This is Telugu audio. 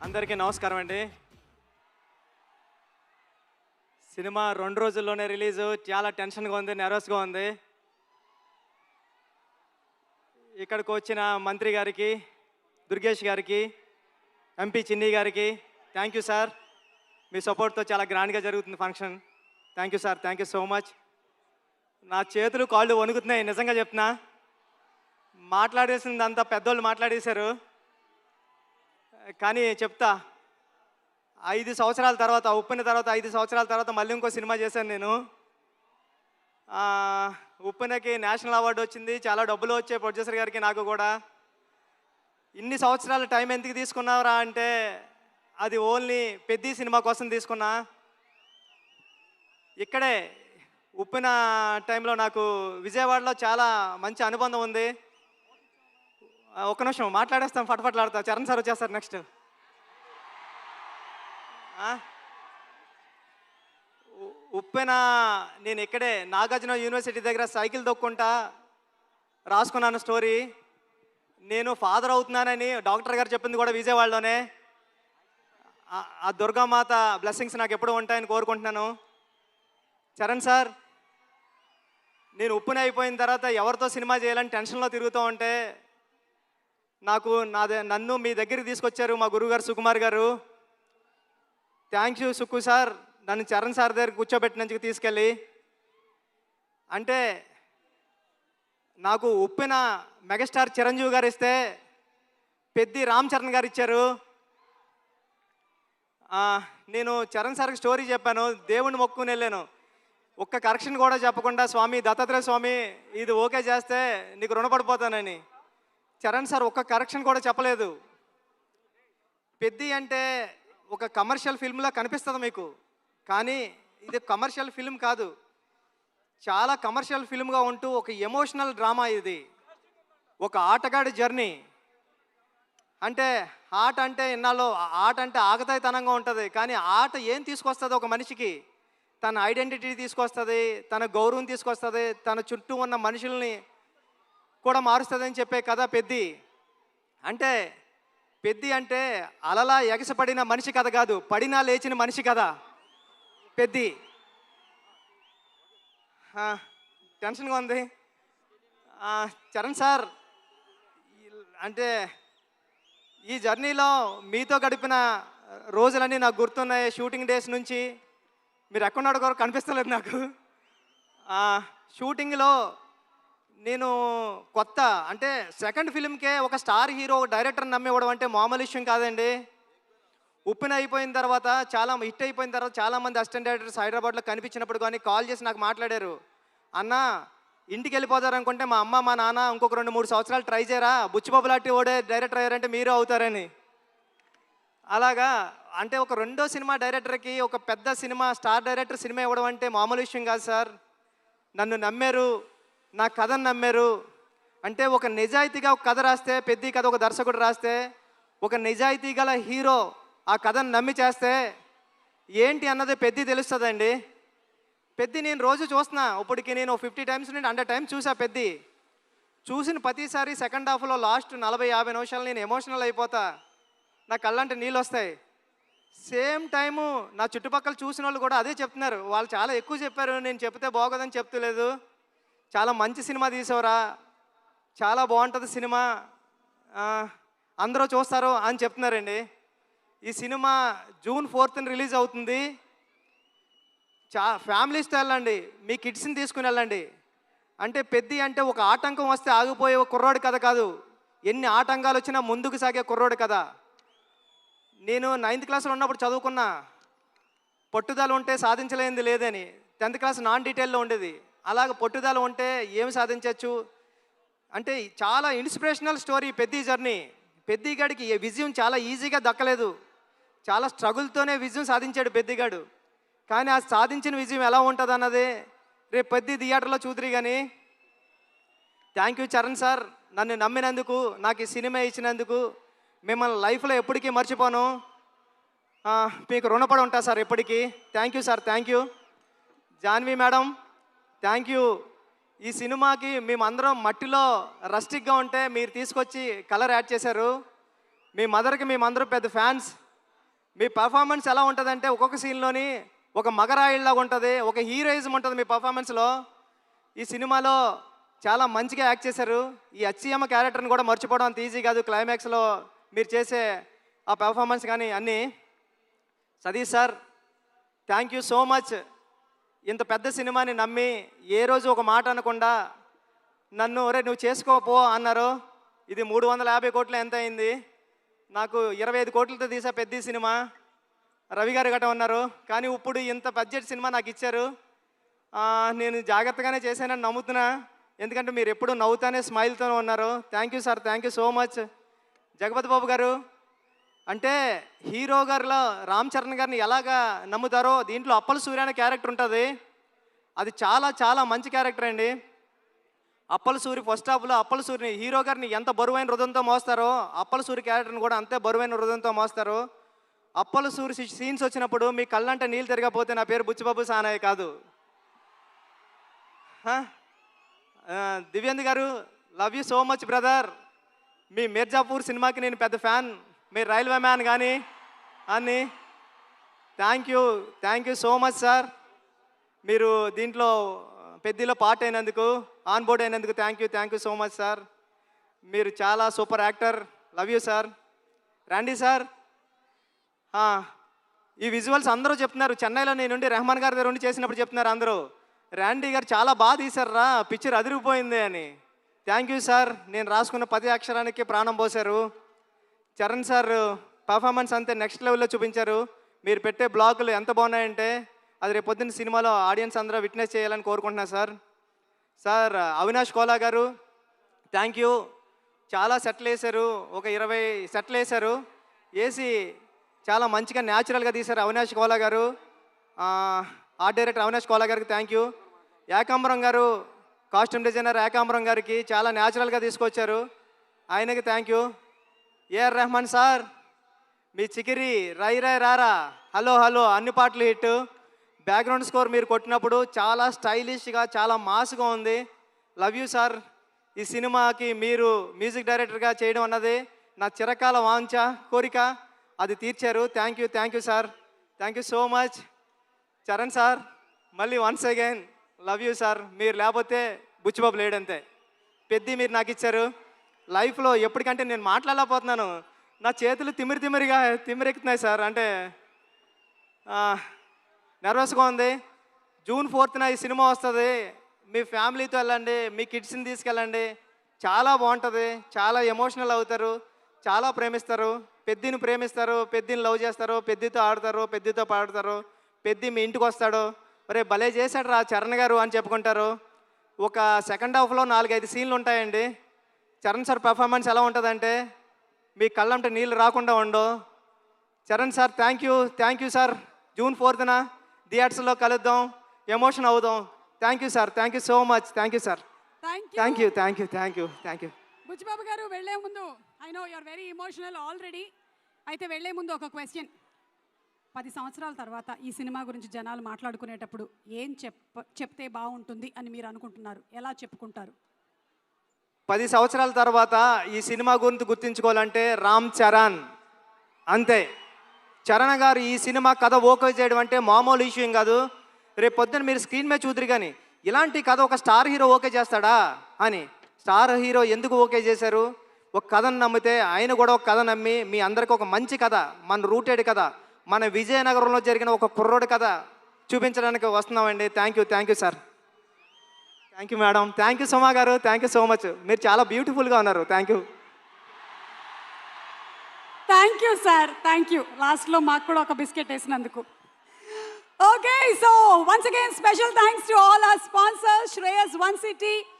అందరికీ నమస్కారం అండి. సినిమా 2 రోజుల్లోనే రిలీజు. చాలా టెన్షన్‌గా ఉంది, నెర్వస్‌గా ఉంది. ఇక్కడికి వచ్చిన మంత్రి గారికి, దుర్గేష్ గారికి, ఎంపీ చిన్ని గారికి థ్యాంక్ యూ సార్. మీ సపోర్ట్‌తో చాలా గ్రాండ్‌గా జరుగుతుంది function. Thank you sir. Thank you so much. నా చేతులు, కాళ్ళు వణుకుతున్నాయి నిజంగా చెప్తున్నా. మాట్లాడేసిందంతా పెద్దోళ్ళు మాట్లాడేశారు. కానీ చెప్తా, 5 సంవత్సరాల తర్వాత, ఉప్పెన తర్వాత 5 సంవత్సరాల తర్వాత మళ్ళీ ఇంకో సినిమా చేశాను నేను. ఉప్పెనకి నేషనల్ అవార్డు వచ్చింది, చాలా డబ్బులు వచ్చాయి ప్రొడ్యూసర్ గారికి నాకు కూడా. ఇన్ని సంవత్సరాల టైం ఎందుకు తీసుకున్నావురా అంటే అది ఓన్లీ పెద్ద సినిమా కోసం తీసుకున్నా. ఇక్కడే ఉప్పెన టైంలో నాకు విజయవాడలో చాలా మంచి అనుబంధం ఉంది. ఒక్క నిమిషం మాట్లాడేస్తాం, ఫటఫట్లాడతా. చరణ్ సార్ వచ్చేస్తారు నెక్స్ట్. ఉప్పెన నేను ఇక్కడే నాగార్జున యూనివర్సిటీ దగ్గర సైకిల్ తొక్కుంటా రాసుకున్నాను స్టోరీ. నేను ఫాదర్ అవుతున్నానని డాక్టర్ గారు చెప్పింది కూడా విజయవాడలోనే. ఆ దుర్గామాత బ్లెస్సింగ్స్ నాకు ఎప్పుడు ఉంటాయని కోరుకుంటున్నాను. చరణ్ సార్, నేను ఉప్పెన అయిపోయిన తర్వాత ఎవరితో సినిమా చేయాలని టెన్షన్లో తిరుగుతూ ఉంటే నన్ను మీ దగ్గరికి తీసుకొచ్చారు మా గురువుగారు సుకుమార్ గారు. థ్యాంక్ యూ సుక్కు సార్, నన్ను చరణ్ సార్ దగ్గర కూర్చోబెట్టినందుకు తీసుకెళ్ళి. అంటే నాకు ఉప్పెన మెగాస్టార్ చిరంజీవి గారు ఇస్తే పెద్ది రామ్ చరణ్ గారు ఇచ్చారు. నేను చరణ్ సార్కి స్టోరీ చెప్పాను, దేవుణ్ణి మొక్కుని వెళ్ళాను. ఒక్క కరెక్షన్ కూడా చెప్పకుండా, స్వామి దత్తాత్రేయ స్వామి ఇది ఓకే చేస్తే నీకు రుణపడిపోతానని. చరణ్ సార్ ఒక్క కరెక్షన్ కూడా చెప్పలేదు. పెద్ది అంటే ఒక కమర్షియల్ ఫిల్మ్లా కనిపిస్తుంది మీకు, కానీ ఇది కమర్షియల్ ఫిల్మ్ కాదు. చాలా కమర్షియల్ ఫిల్మ్గా ఉంటూ ఒక ఎమోషనల్ డ్రామా ఇది. ఒక ఆటగాడి జర్నీ. అంటే ఆట అంటే ఇన్నాళ్ళు ఆట అంటే ఆగతాయితనంగా ఉంటుంది, కానీ ఆట ఏం తీసుకొస్తుంది ఒక మనిషికి? తన ఐడెంటిటీ తీసుకొస్తుంది, తన గౌరవం తీసుకొస్తుంది, తన చుట్టూ ఉన్న మనుషుల్ని కూడా మారుస్తుందని చెప్పే కథ పెద్ది. అంటే పెద్ది అంటే అలలా ఎగసపడిన మనిషి కథ కాదు, పడినా లేచిన మనిషి కథ పెద్ది. టెన్షన్గా ఉంది. చరణ్ సార్, అంటే ఈ జర్నీలో మీతో గడిపిన రోజులన్నీ నాకు గుర్తున్నాయి. షూటింగ్ డేస్ నుంచి మీరు ఎక్కడున్నాడు కూడా కనిపిస్తలేదు నాకు. షూటింగ్లో నేను కొత్త, అంటే సెకండ్ ఫిల్మ్కే ఒక స్టార్ హీరో, డైరెక్టర్ నమ్మివ్వడం అంటే మామూలు విషయం కాదండి. ఉప్పెన అయిపోయిన తర్వాత, చాలా హిట్ అయిపోయిన తర్వాత చాలామంది అసిస్టెంట్ డైరెక్టర్స్ హైదరాబాద్లో కనిపించినప్పుడు కానీ కాల్ చేసి నాకు మాట్లాడారు, అన్న ఇంటికి వెళ్ళిపోతారనుకుంటే మా అమ్మ మా నాన్న ఇంకొక 2-3 సంవత్సరాలు ట్రై చేయరా, బుచ్చిబాబు లాంటి ఓడే డైరెక్టర్ అయ్యారంటే మీరు అవుతారని. అలాగా అంటే ఒక రెండో సినిమా డైరెక్టర్కి ఒక పెద్ద సినిమా స్టార్ డైరెక్టర్ సినిమా ఇవ్వడం అంటే మామూలు విషయం కాదు సార్. నన్ను నమ్మారు, నా కథను నమ్మారు. అంటే ఒక నిజాయితీగా ఒక కథ రాస్తే, పెద్ద కథ ఒక దర్శకుడు రాస్తే, ఒక నిజాయితీ గల హీరో ఆ కథను నమ్మి చేస్తే ఏంటి అన్నది పెద్ద తెలుస్తుందండి. పెద్ద నేను రోజు చూస్తున్నా, ఇప్పటికి నేను 50 టైమ్స్ నుండి 100 టైమ్స్ చూసా. పెద్ద చూసిన ప్రతిసారి సెకండ్ హాఫ్లో లాస్ట్ 40-50 నిమిషాలు నేను ఎమోషనల్ అయిపోతా, నా కళ్ళంటే నీళ్ళు వస్తాయి. సేమ్ టైము నా చుట్టుపక్కల చూసిన వాళ్ళు కూడా అదే చెప్తున్నారు. వాళ్ళు చాలా ఎక్కువ చెప్పారు, నేను చెప్తే బాగోదని చెప్తలేదు. చాలా మంచి సినిమా తీసావురా, చాలా బాగుంటుంది సినిమా, అందరూ చూస్తారు అని చెప్తున్నారండి. ఈ సినిమా June 4th రిలీజ్ అవుతుంది. ఫ్యామిలీస్తో వెళ్ళండి, మీ కిడ్స్ని తీసుకుని వెళ్ళండి. అంటే పెద్ద అంటే ఒక ఆటంకం వస్తే ఆగిపోయే ఒక కుర్రోడి కథ కాదు, ఎన్ని ఆటంకాలు వచ్చినా ముందుకు సాగే కుర్రోడి కథ. నేను 9th క్లాస్లో ఉన్నప్పుడు చదువుకున్నా, పట్టుదల ఉంటే సాధించలేనిది లేదని. 10th క్లాస్ నాన్ డీటెయిల్లో ఉండేది. అలాగ పట్టుదల ఉంటే ఏమి సాధించవచ్చు అంటే చాలా ఇన్స్పిరేషనల్ స్టోరీ పెద్ద జర్నీ. పెద్దిగాడికి విజయం చాలా ఈజీగా దక్కలేదు, చాలా స్ట్రగుల్తోనే విజయం సాధించాడు పెద్దిగాడు. కానీ ఆ సాధించిన విజయం ఎలా ఉంటుంది అన్నది రేపు పెద్ద థియేటర్లో చూద్దరు. కానీ థ్యాంక్ యూ చరణ్ సార్, నన్ను నమ్మినందుకు, నాకు ఈ సినిమా ఇచ్చినందుకు. మిమ్మల్ని లైఫ్లో ఎప్పటికీ మర్చిపోను, మీకు రుణపడి ఉంటా సార్ ఎప్పటికీ. Thank you sir, thank you. Janhvi madam, thank you. ఈ సినిమాకి మేమందరం మట్టిలో రస్టిక్గా ఉంటే మీరు తీసుకొచ్చి కలర్ యాడ్ చేశారు. మీ మదర్కి మేమందరం పెద్ద ఫ్యాన్స్. మీ పర్ఫార్మెన్స్ ఎలా ఉంటుందంటే ఒక్కొక్క సీన్లోని ఒక మగరాయిల్లాగా ఉంటుంది, ఒక హీరోయిజం ఉంటుంది మీ పర్ఫార్మెన్స్లో. ఈ సినిమాలో చాలా మంచిగా యాక్ట్ చేశారు. ఈ అచ్చియమ్మ క్యారెక్టర్ని కూడా మర్చిపోవడం అంత ఈజీ కాదు. క్లైమాక్స్లో మీరు చేసే ఆ పెర్ఫార్మెన్స్ కానీ అన్నీ. Satish sir, thank you so much. ఇంత పెద్ద సినిమాని నమ్మి ఏ రోజు ఒక మాట అనకుండా నన్ను ఒరే నువ్వు చేసుకోపో అన్నారు. ఇది 350 కోట్లు ఎంత అయింది, నాకు 25 కోట్లతో తీసా పెద్ద సినిమా. రవి గారు గట్ట ఉన్నారు, కానీ ఇప్పుడు ఇంత బడ్జెట్ సినిమా నాకు ఇచ్చారు. నేను జాగ్రత్తగానే చేశానని నమ్ముతున్నా, ఎందుకంటే మీరు ఎప్పుడు నవ్వుతానే స్మైల్తోనే ఉన్నారు. Thank you sir, thank you so much. Jagapathi Babu గారు, అంటే హీరో గారిలో రామ్ చరణ్ గారిని ఎలాగా నమ్ముతారో దీంట్లో అప్పల సూర్య అనే క్యారెక్టర్ ఉంటుంది. అది చాలా చాలా మంచి క్యారెక్టర్ అండి. అప్పల సూరి ఫస్ట్ హాఫ్లో అప్పల సూరిని హీరో గారిని ఎంత బరువైన హృదయంతో మోస్తారో అప్పల సూరి క్యారెక్టర్ని కూడా అంతే బరువైన హృదయంతో మోస్తారు. అప్పల సూరి సీన్స్ వచ్చినప్పుడు మీ కళ్ళంటే నీళ్ళు తిరగకపోతే నా పేరు బుచ్చిబాబు సానయ్య కాదు. దివ్యంద్ గారు, love you so much brother. మీ మిర్జాపూర్ సినిమాకి నేను పెద్ద ఫ్యాన్, మీరు రైల్వే మ్యాన్ కానీ అని. Thank you so much sir. మీరు దీంట్లో పెద్దలో పార్ట్ అయినందుకు, ఆన్ బోర్డ్ అయినందుకు thank you so much sir. మీరు చాలా super actor. Love you sir. రండి సార్. ఈ విజువల్స్ అందరూ చెప్తున్నారు, చెన్నైలో నేనుండి రెహమాన్ గారి దగ్గర ఉండి చేసినప్పుడు చెప్తున్నారు అందరూ, ర్యాండీ గారు చాలా బాగా తీశారా, పిక్చర్ అదిరిపోయింది అని. Thank you sir. నేను రాసుకున్న 10 అక్షరానికి ప్రాణం పోశారు. చరణ్ సార్ పర్ఫార్మెన్స్ అంతే నెక్స్ట్ లెవెల్లో చూపించారు. మీరు పెట్టే బ్లాగులు ఎంత బాగున్నాయంటే అది రేపు పొద్దున్న సినిమాలో ఆడియన్స్ అందరూ విట్నెస్ చేయాలని కోరుకుంటున్నాను సార్. సార్ అవినాష్ కోలా గారు, థ్యాంక్ యూ. చాలా సెట్లు వేశారు, ఒక 20 సెట్లు వేశారు. వేసి చాలా మంచిగా న్యాచురల్గా తీశారు అవినాష్ కోలా గారు. ఆర్ట్ డైరెక్టర్ అవినాష్ కోలా గారికి థ్యాంక్ యూ. ఏకాంబరం గారు, కాస్ట్యూమ్ డిజైనర్ ఏకాంబరం గారికి చాలా న్యాచురల్గా తీసుకొచ్చారు, ఆయనకి thank you. A R Rahman sir, మీ చికిరి రై రై రారా హలో హలో అన్ని పాటలు హిట్. బ్యాక్గ్రౌండ్ స్కోర్ మీరు కొట్టినప్పుడు చాలా స్టైలిష్గా చాలా మాస్గా ఉంది. Love you sir. ఈ సినిమాకి మీరు మ్యూజిక్ డైరెక్టర్గా చేయడం అన్నది నా చిరకాల వాంఛ కోరిక, అది తీర్చారు. Thank you sir. Thank you so much. Charan sir, మళ్ళీ once again love you sir. మీరు లేకపోతే బుచ్చిబాబు లేడంతే. పెద్ద మీరు నాకు ఇచ్చారు. లైఫ్లో ఎప్పటికంటే నేను మాట్లాడలేకపోతున్నాను, నా చేతులు తిమ్మిరెక్కుతున్నాయి సార్. అంటే నర్వస్గా ఉంది. జూన్ 4న ఈ సినిమా వస్తుంది. మీ ఫ్యామిలీతో వెళ్ళండి, మీ కిడ్స్ని తీసుకెళ్ళండి, చాలా బాగుంటుంది. చాలా ఎమోషనల్ అవుతారు, చాలా ప్రేమిస్తారు. పెద్దిని ప్రేమిస్తారు, పెద్దిని లవ్ చేస్తారు, పెద్దితో ఆడతారు, పెద్దితో పాడతారు. పెద్ది మీ ఇంటికి వస్తాడు, ఒరే భలే చేశాడు రా చరణ్ గారు అని చెప్పుకుంటారు. ఒక సెకండ్ హాఫ్లో 4-5 సీన్లు ఉంటాయండి. చరణ్ సార్ పర్ఫార్మెన్స్ ఎలా ఉంటుందంటే మీ కళ్ళంటే నీళ్ళు రాకుండా ఉండవు. Charan sir thank you sir. June 4న థియేటర్స్లో కలుద్దాం, ఎమోషన్ అవుదాం. Thank you sir. Thank you so much. Thank you sir. Thank you. Buchibabu గారు, వెళ్లే ముందు I know you're very emotional already. అయితే వెళ్లే ముందు ఒక క్వశ్చన్. 10 సంవత్సరాల తర్వాత ఈ సినిమా గురించి జనాలు మాట్లాడుకునేటప్పుడు ఏం చెప్తే బాగుంటుంది అని మీరు అనుకుంటున్నారు? ఎలా చెప్పుకుంటారు? 10 సంవత్సరాల తర్వాత ఈ సినిమా గురించి గుర్తించుకోవాలంటే రామ్ చరణ్ అంతే. చరణ్ గారు ఈ సినిమా కథ ఓకే చేయడం అంటే మామూలు విషయం కాదు. రేపు పొద్దున్న మీరు స్క్రీన్ మీద చూద్దరు కానీ ఇలాంటి కథ ఒక స్టార్ హీరో ఓకే చేస్తాడా అని. స్టార్ హీరో ఎందుకు ఓకే చేశారు? ఒక కథను నమ్మితే ఆయన కూడా ఒక కథ నమ్మి మీ అందరికీ ఒక మంచి కథ, మన రూటెడ్ కథ, మన విజయనగరంలో జరిగిన ఒక కుర్రోడి కథ చూపించడానికి వస్తున్నామండి. Thank you sir. Thank you madam. Thank you Suma గారు. Thank you so much. మీరు చాలా బ్యూటిఫుల్గా ఉన్నారు. Thank you sir. Thank you. లాస్ట్లో మాకు కూడా ఒక బిస్కెట్ వేసినందుకు. Okay, so once again special thanks to all our sponsors, Shreyas one city.